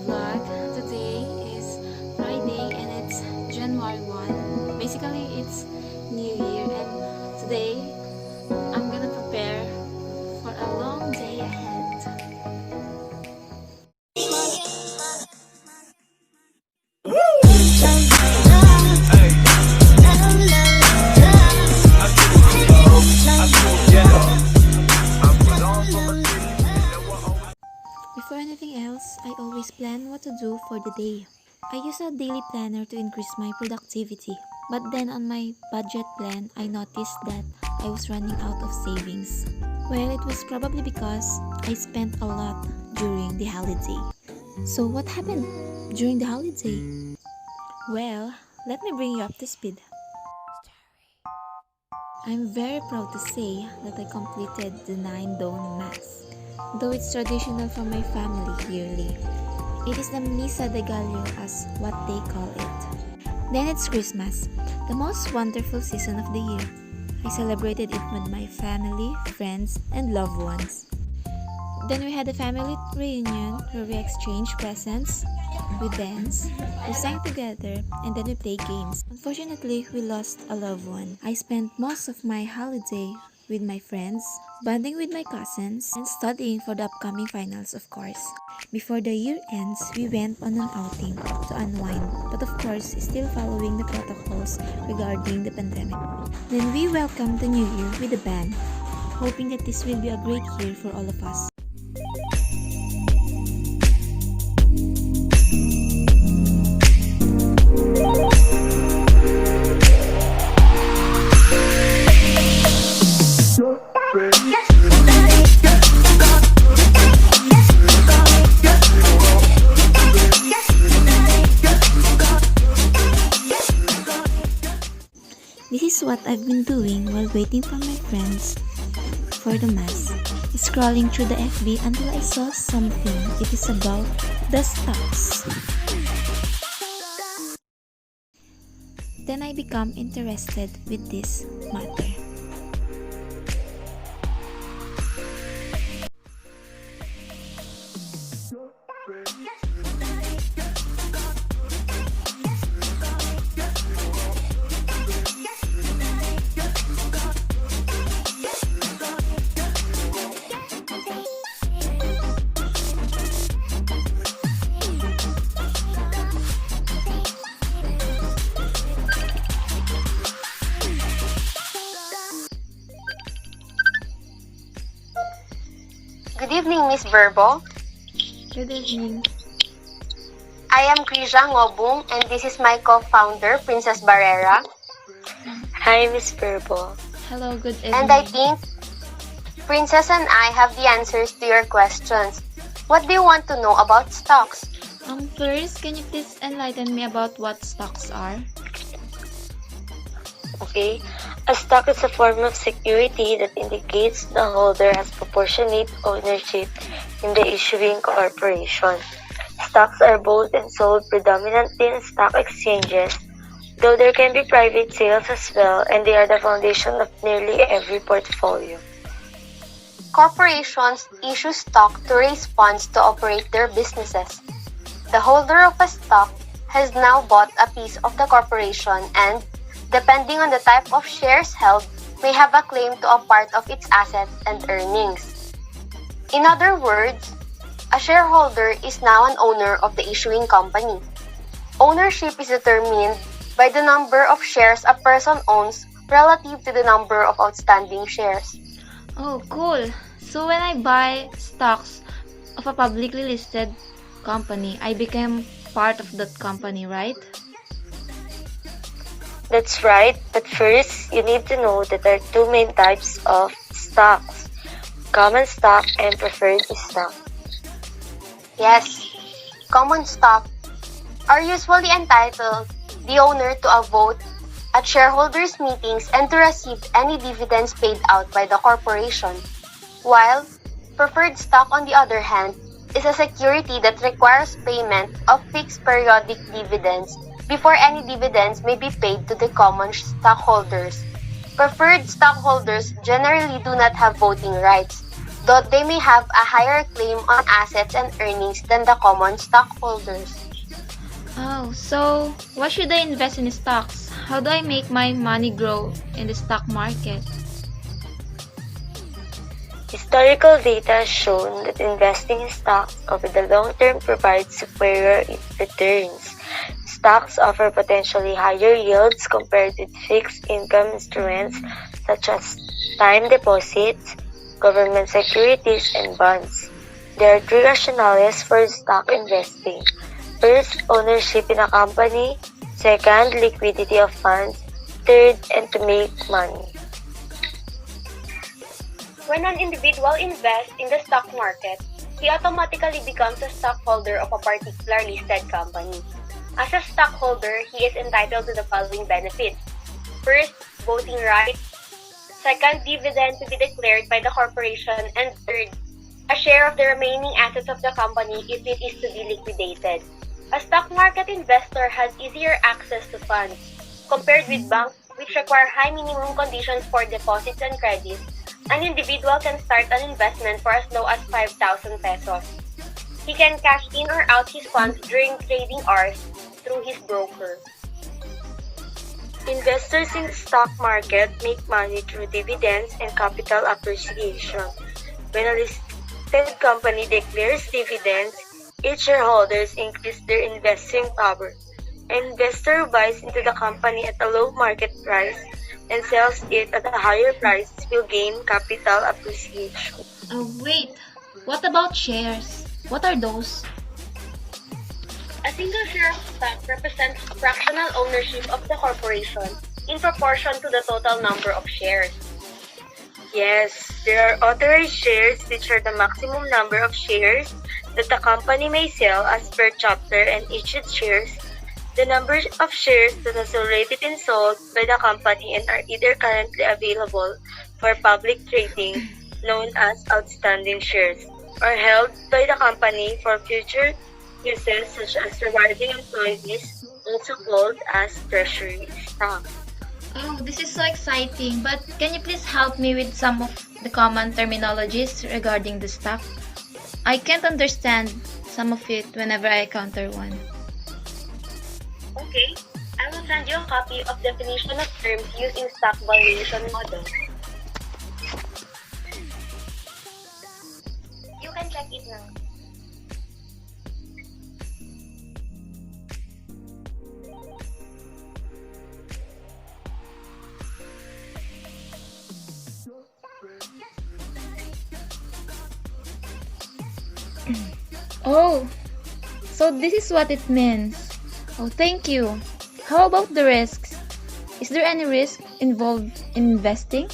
vlog. Today is Friday and it's January 1. Basically, it's New Year and today I'm gonna prepare for a long day ahead. Before anything else, I always plan what to do for the day. I use a daily planner to increase my productivity. But then on my budget plan, I noticed that I was running out of savings. Well, it was probably because I spent a lot during the holiday. So what happened during the holiday? Well, let me bring you up to speed. I'm very proud to say that I completed the 9-dawn mass. Though it's traditional for my family yearly. It is the Misa de Gallo as what they call it. Then it's Christmas, the most wonderful season of the year. I celebrated it with my family, friends, and loved ones. Then we had a family reunion where we exchanged presents, we danced, we sang together, and then we played games. Unfortunately, we lost a loved one. I spent most of my holiday with my friends, bonding with my cousins, and studying for the upcoming finals, of course. Before the year ends, we went on an outing to unwind, but of course, still following the protocols regarding the pandemic. Then we welcomed the new year with a band, hoping that this will be a great year for all of us. This is what I've been doing while waiting for my friends for the mass. Scrolling through the FB until I saw something. It is about the stocks. Then I become interested with this matter. Good evening, Miss Verbo. Good evening. I am Krizzia Angobung, and this is my co-founder, Princess Barrera. Hi, Miss Verbo. Hello, good evening. And I think Princess and I have the answers to your questions. What do you want to know about stocks? First, can you please enlighten me about what stocks are? Okay, a stock is a form of security that indicates the holder has proportionate ownership in the issuing corporation. Stocks are bought and sold predominantly in stock exchanges, though there can be private sales as well, and they are the foundation of nearly every portfolio. Corporations issue stock to raise funds to operate their businesses. The holder of a stock has now bought a piece of the corporation and, depending on the type of shares held, may have a claim to a part of its assets and earnings. In other words, a shareholder is now an owner of the issuing company. Ownership is determined by the number of shares a person owns relative to the number of outstanding shares. Oh, cool. So when I buy stocks of a publicly listed company, I become part of that company, right? That's right, but first, you need to know that there are two main types of stocks, common stock and preferred stock. Yes, common stock are usually entitled the owner to a vote at shareholders' meetings and to receive any dividends paid out by the corporation, while preferred stock, on the other hand, is a security that requires payment of fixed periodic dividends before any dividends may be paid to the common stockholders. Preferred stockholders generally do not have voting rights. though they may have a higher claim on assets and earnings than the common stockholders. Oh, so why should I invest in stocks? How do I make my money grow in the stock market? Historical data has shown that investing in stocks over the long term provides superior returns. Stocks offer potentially higher yields compared with fixed income instruments such as time deposits, government securities, and bonds. There are three rationales for stock investing. First, ownership in a company. Second, liquidity of funds. Third, and to make money. When an individual invests in the stock market, he automatically becomes a stockholder of a particular listed company. As a stockholder, he is entitled to the following benefits. First, voting rights. Second, dividend to be declared by the corporation. And third, a share of the remaining assets of the company if it is to be liquidated. A stock market investor has easier access to funds compared with banks, which require high minimum conditions for deposits and credits. An individual can start an investment for as low as 5,000 pesos. He can cash in or out his funds during trading hours through his broker. Investors in the stock market make money through dividends and capital appreciation. When a listed company declares dividends, its shareholders increase their investing power. An investor who buys into the company at a low market price and sells it at a higher price will gain capital appreciation. Oh, wait. What about shares? What are those? A single share of stock represents fractional ownership of the corporation in proportion to the total number of shares. Yes, there are authorized shares, which are the maximum number of shares that the company may sell as per chapter, and issued shares, the number of shares that has already been sold by the company and are either currently available for public trading, known as outstanding shares, or held by the company for future uses such as rewarding employees, also called as treasury stock. Oh, this is so exciting, but can you please help me with some of the common terminologies regarding the stock? I can't understand some of it whenever I encounter one. Okay, I will send you a copy of definition of terms used in stock valuation model. You can check it now. Oh, so this is what it means. Oh, thank you. How about the risks? Is there any risk involved in investing?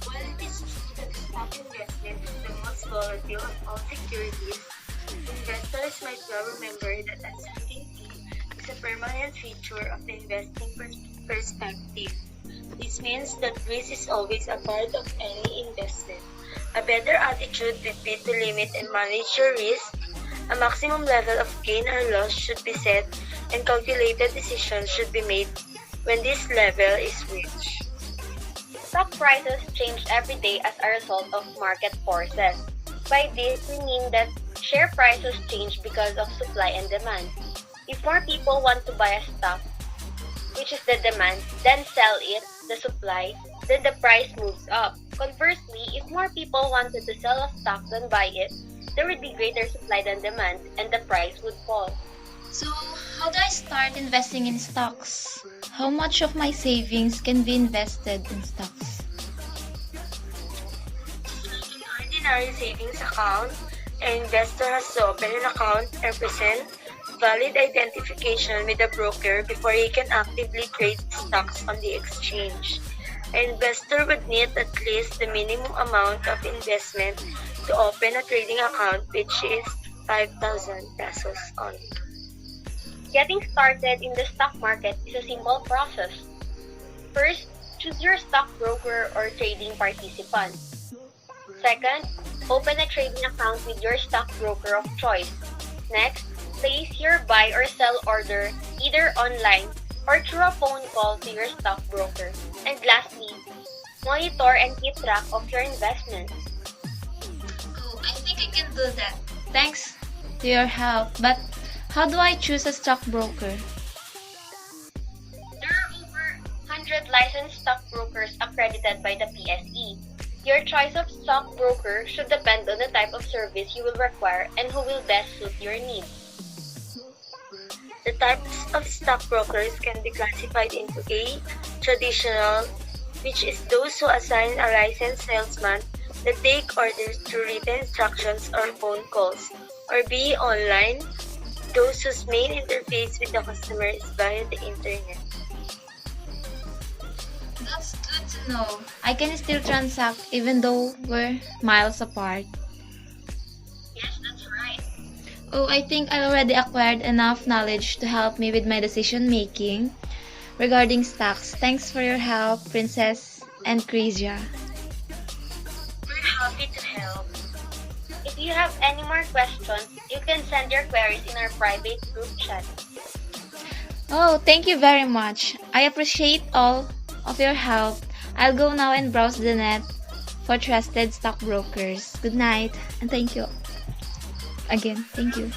While it is true that stock investment is the most volatile of all securities, investors might well remember that uncertainty is a permanent feature of the investing perspective. This means that risk is always a part of any investment. A better attitude would be to limit and manage your risk. A maximum level of gain or loss should be set, and calculated decisions should be made when this level is reached. Stock prices change every day as a result of market forces. By this, we mean that share prices change because of supply and demand. If more people want to buy a stock, which is the demand, then sell it, the supply, then the price moves up. Conversely, if more people wanted to sell a stock than buy it, there would be greater supply than demand, and the price would fall. So, how do I start investing in stocks? How much of my savings can be invested in stocks? Like an ordinary savings account, an investor has to open an account and present valid identification with a broker before he can actively trade stocks on the exchange. An investor would need at least the minimum amount of investment to open a trading account, which is 5,000 pesos only. Getting started in the stock market is a simple process. First, choose your stockbroker or trading participant. Second, open a trading account with your stockbroker of choice. Next, place your buy or sell order either online or through a phone call to your stockbroker. And lastly, Monitor and keep track of your investments. Oh, I think I can do that. Thanks to your help. But how do I choose a stockbroker? There are over 100 licensed stockbrokers accredited by the PSE. Your choice of stockbroker should depend on the type of service you will require and who will best suit your needs. The types of stockbrokers can be classified into A. Traditional, which is those who assign a licensed salesman that take orders through written instructions or phone calls. Or B. Online, those whose main interface with the customer is via the internet. That's good to know. I can still transact even though we're miles apart. Yes, that's right. Oh, I think I already acquired enough knowledge to help me with my decision making regarding stocks. Thanks for your help, Princess and Krizzia. We're happy to help. If you have any more questions, you can send your queries in our private group chat. Oh, thank you very much. I appreciate all of your help. I'll go now and browse the net for trusted stockbrokers. Good night and thank you. Again, thank you.